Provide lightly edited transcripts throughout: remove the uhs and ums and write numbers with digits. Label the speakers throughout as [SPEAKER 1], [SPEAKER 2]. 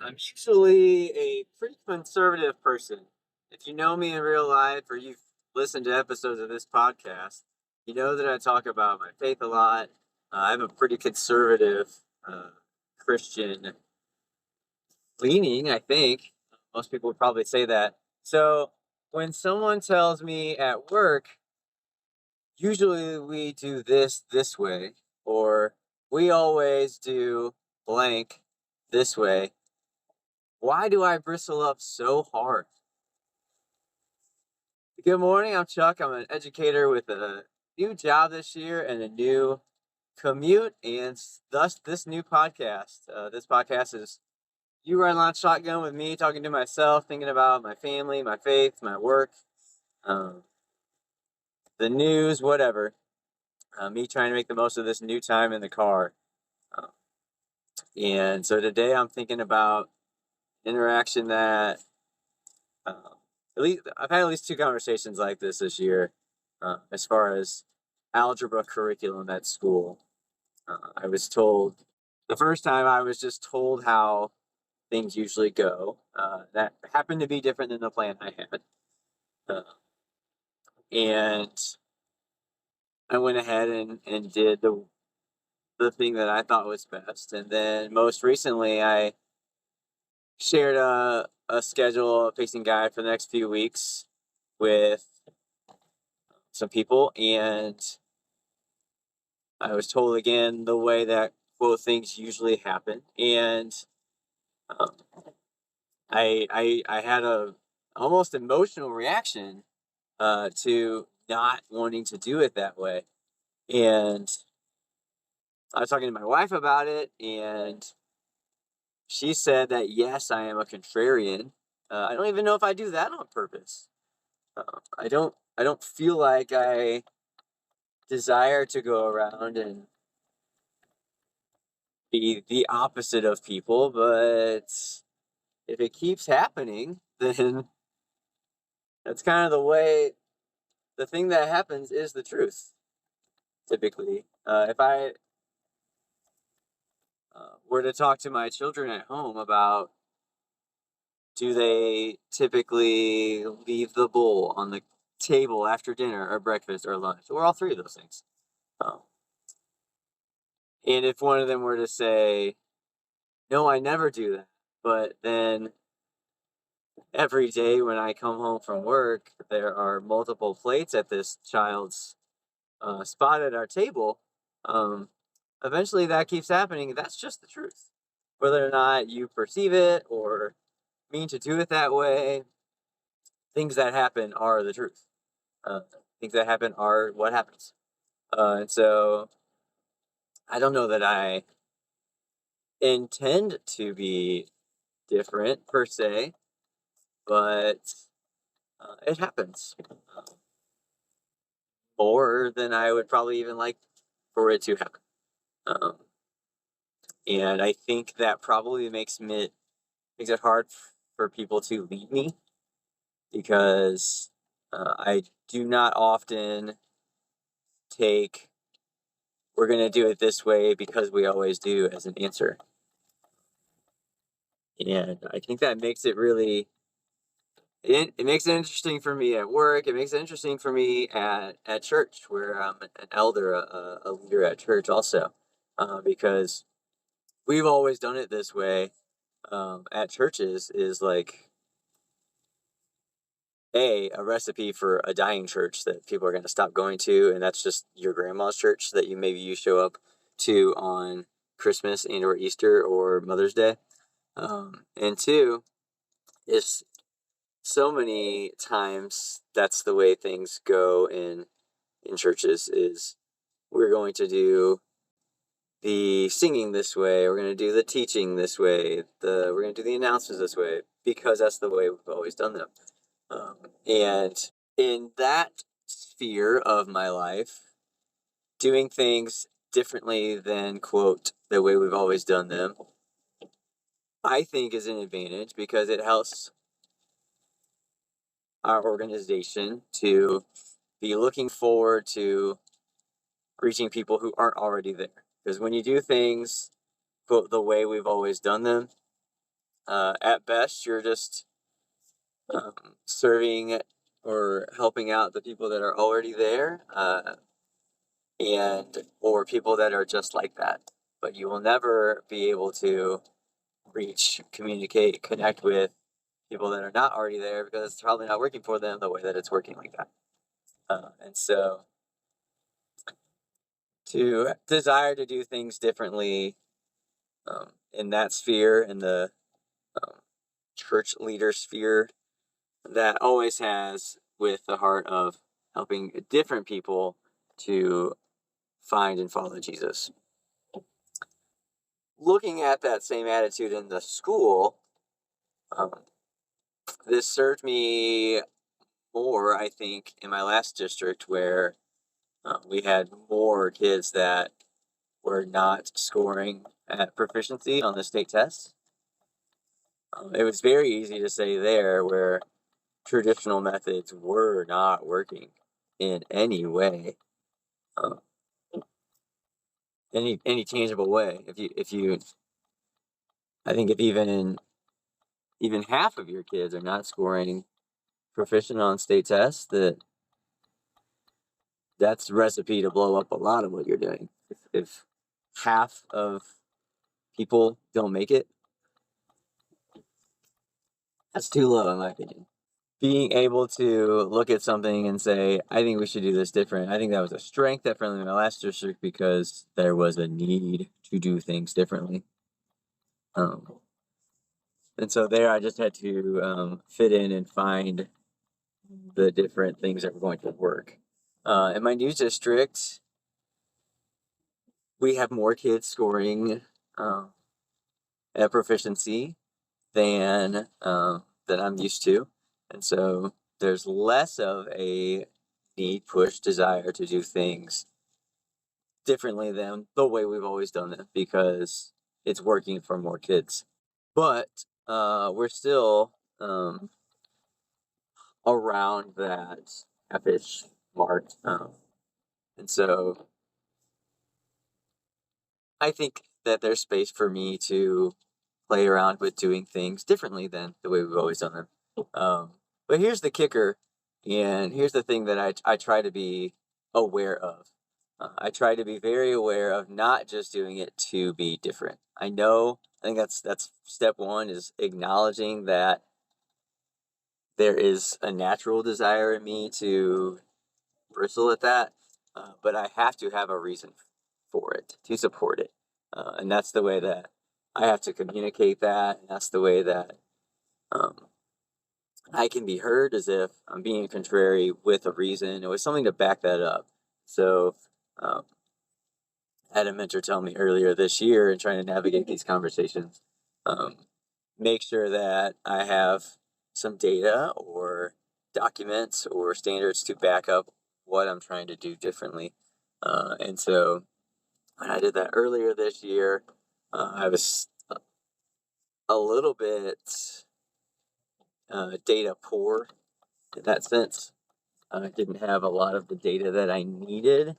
[SPEAKER 1] I'm usually a pretty conservative person. If you know me in real life or you've listened to episodes of this podcast, you know that I talk about my faith a lot. I have a pretty conservative Christian leaning, I think. Most people would probably say that. So when someone tells me at work, usually we do this way, or we always do blank this way, why do I bristle up so hard? Good morning, I'm Chuck. I'm an educator with a new job this year and a new commute, and thus this new podcast. This podcast is you riding on shotgun with me, talking to myself, thinking about my family, my faith, my work, um, the news, whatever. Me trying to make the most of this new time in the car. Um, and so today I'm thinking about interaction that Um, at least I've had at least two conversations like this year, as far as algebra curriculum at school. I was told the first time I was just told how things usually go. That happened to be different than the plan I had, uh, and I went ahead and did the thing that I thought was best. And then most recently, I shared a schedule, a pacing guide for the next few weeks with some people, and I was told again the way that quote things usually happen, and um, I had a almost emotional reaction to not wanting to do it that way, and I was talking to my wife about it, and she said that yes, I am a contrarian. I don't even know if I do that on purpose. I don't feel like I desire to go around and be the opposite of people, but if it keeps happening, then that's kind of the thing that happens is the truth, typically. If I were to talk to my children at home about do they typically leave the bowl on the table after dinner or breakfast or lunch, or all three of those things. Um, and if one of them were to say, no, I never do that, but then every day when I come home from work, there are multiple plates at this child's spot at our table, um, eventually that keeps happening. That's just the truth. Whether or not you perceive it or mean to do it that way, things that happen are the truth. Uh, things that happen are what happens. And so I don't know that I intend to be different per se, but it happens more than I would probably even like for it to happen. Um, and I think that probably makes it hard for people to lead me because I do not often take "we're going to do it this way because we always do" as an answer, and I think that makes it really it makes it interesting for me at work. It makes it interesting for me at church, where I'm an elder, a leader at church, also, because we've always done it this way. At churches is like a recipe for a dying church that people are going to stop going to, and that's just your grandma's church that you show up to on Christmas and or Easter or Mother's Day. And two is so many times that's the way things go in churches is we're going to do the singing this way, we're going to do the teaching this way, we're going to do the announcements this way because that's the way we've always done them. And in that sphere of my life, doing things differently than, quote, the way we've always done them, I think is an advantage because it helps our organization to be looking forward to reaching people who aren't already there. Because when you do things, quote, the way we've always done them, At best, you're just serving or helping out the people that are already there, or people that are just like that. But you will never be able to reach, communicate, connect with people that are not already there, because it's probably not working for them the way that it's working like that. And so to desire to do things differently in that sphere, in the um, church leader sphere, that always has with the heart of helping different people to find and follow Jesus. Looking at that same attitude in the school, um, this served me more, I think, in my last district, where we had more kids that were not scoring at proficiency on the state tests. It was very easy to say there where traditional methods were not working in any way, uh, any tangible way. I think if even half of your kids are not scoring proficient on state tests, that's a recipe to blow up a lot of what you're doing. If half of people don't make it, that's too low in my opinion. Being able to look at something and say, I think we should do this different. I think that was a strength definitely in my last district, because there was a need to do things differently. And so there I just had to fit in and find the different things that were going to work. In my new district, we have more kids scoring at proficiency than I'm used to, and so there's less of a need, push, desire to do things differently than the way we've always done them, because it's working for more kids. But we're still around that half-ish mark, and so I think that there's space for me to play around with doing things differently than the way we've always done them. But here's the kicker, and here's the thing that I try to be aware of. I try to be very aware of not just doing it to be different. I think that's step one, is acknowledging that there is a natural desire in me to bristle at that, but I have to have a reason for it to support it. And that's the way that I have to communicate that. And that's the way that I can be heard, as if I'm being contrary with a reason and with something to back that up. So um, I had a mentor tell me earlier this year, in trying to navigate these conversations, um, make sure that I have some data or documents or standards to back up what I'm trying to do differently. And so when I did that earlier this year, I was a little bit data poor in that sense. I didn't have a lot of the data that I needed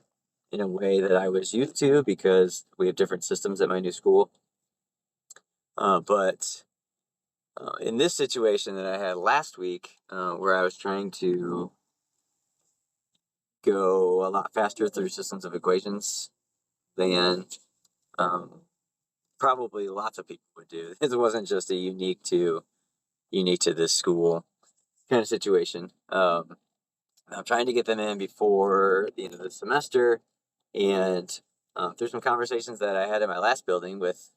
[SPEAKER 1] in a way that I was used to, because we have different systems at my new school. But in this situation that I had last week, where I was trying to go a lot faster through systems of equations than probably lots of people would do. It wasn't just a unique to this school kind of situation. I'm trying to get them in before the end of the semester, and through some conversations that I had in my last building with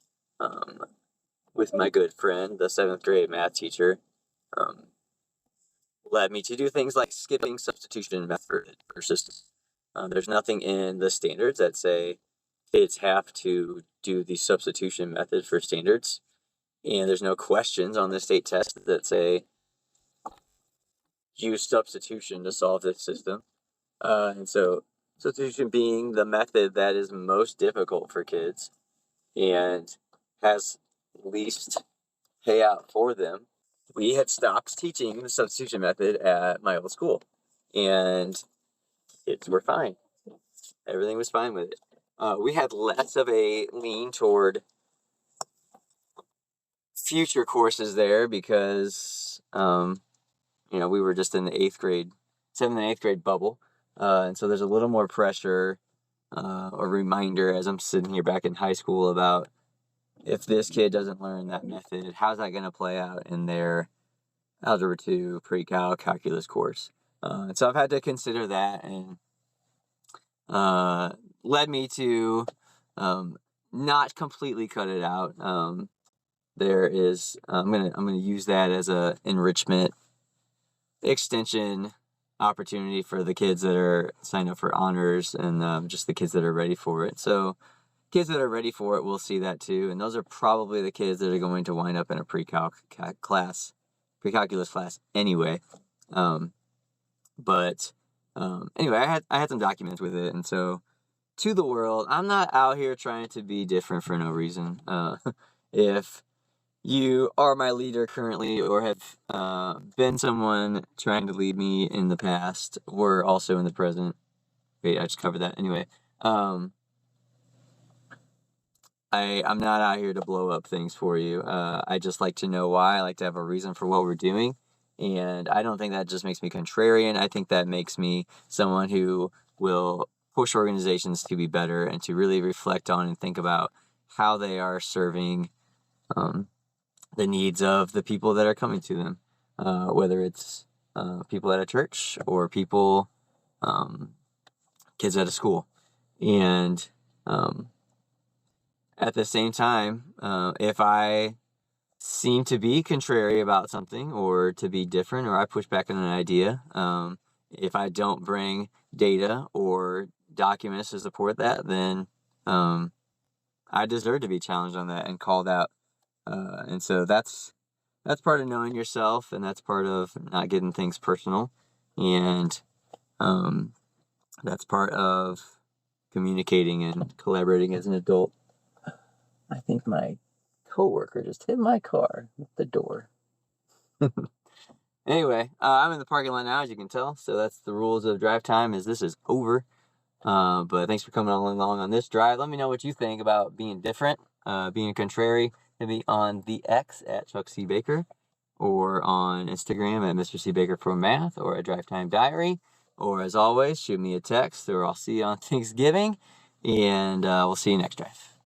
[SPEAKER 1] my good friend, the 7th grade math teacher, led me to do things like skipping substitution method for systems. There's nothing in the standards that say kids have to do the substitution method for standards, and there's no questions on the state test that say use substitution to solve this system. And so substitution being the method that is most difficult for kids and has least payout for them, we had stopped teaching the substitution method at my old school, and kids were fine. Everything was fine with it. We had less of a lean toward future courses there because, we were just in the 7th and 8th grade bubble. And so there's a little more pressure or reminder as I'm sitting here back in high school about if this kid doesn't learn that method, how's that going to play out in their Algebra 2 pre-cal calculus course. And so I've had to consider that, and led me to not completely cut it out. There is I'm gonna use that as a enrichment extension opportunity for the kids that are signed up for honors and just the kids that are ready for it. So kids that are ready for it will see that too, and those are probably the kids that are going to wind up in a pre-calculus class anyway. But anyway, I had some documents with it, and so to the world, I'm not out here trying to be different for no reason. If you are my leader currently or have been someone trying to lead me in the past or also in the present, wait, I just covered that anyway. I'm not out here to blow up things for you. I just like to know why. I like to have a reason for what we're doing. And I don't think that just makes me contrarian. I think that makes me someone who will push organizations to be better and to really reflect on and think about how they are serving the needs of the people that are coming to them, whether it's people at a church or people, kids at a school. And at the same time, if I seem to be contrary about something or to be different or I push back on an idea, if I don't bring data or documents to support that, then I deserve to be challenged on that and called out. And so that's part of knowing yourself, and that's part of not getting things personal, and that's part of communicating and collaborating as an adult. I think my coworker just hit my car with the door. Anyway, I'm in the parking lot now, as you can tell, so that's the rules of drive time. This is over. But thanks for coming along on this drive. Let me know what you think about being different, being contrary. Maybe on the X at Chuck C. Baker, or on Instagram at Mr. C. Baker for Math, or at Drive Time Diary. Or as always, shoot me a text, or I'll see you on Thanksgiving, and we'll see you next drive.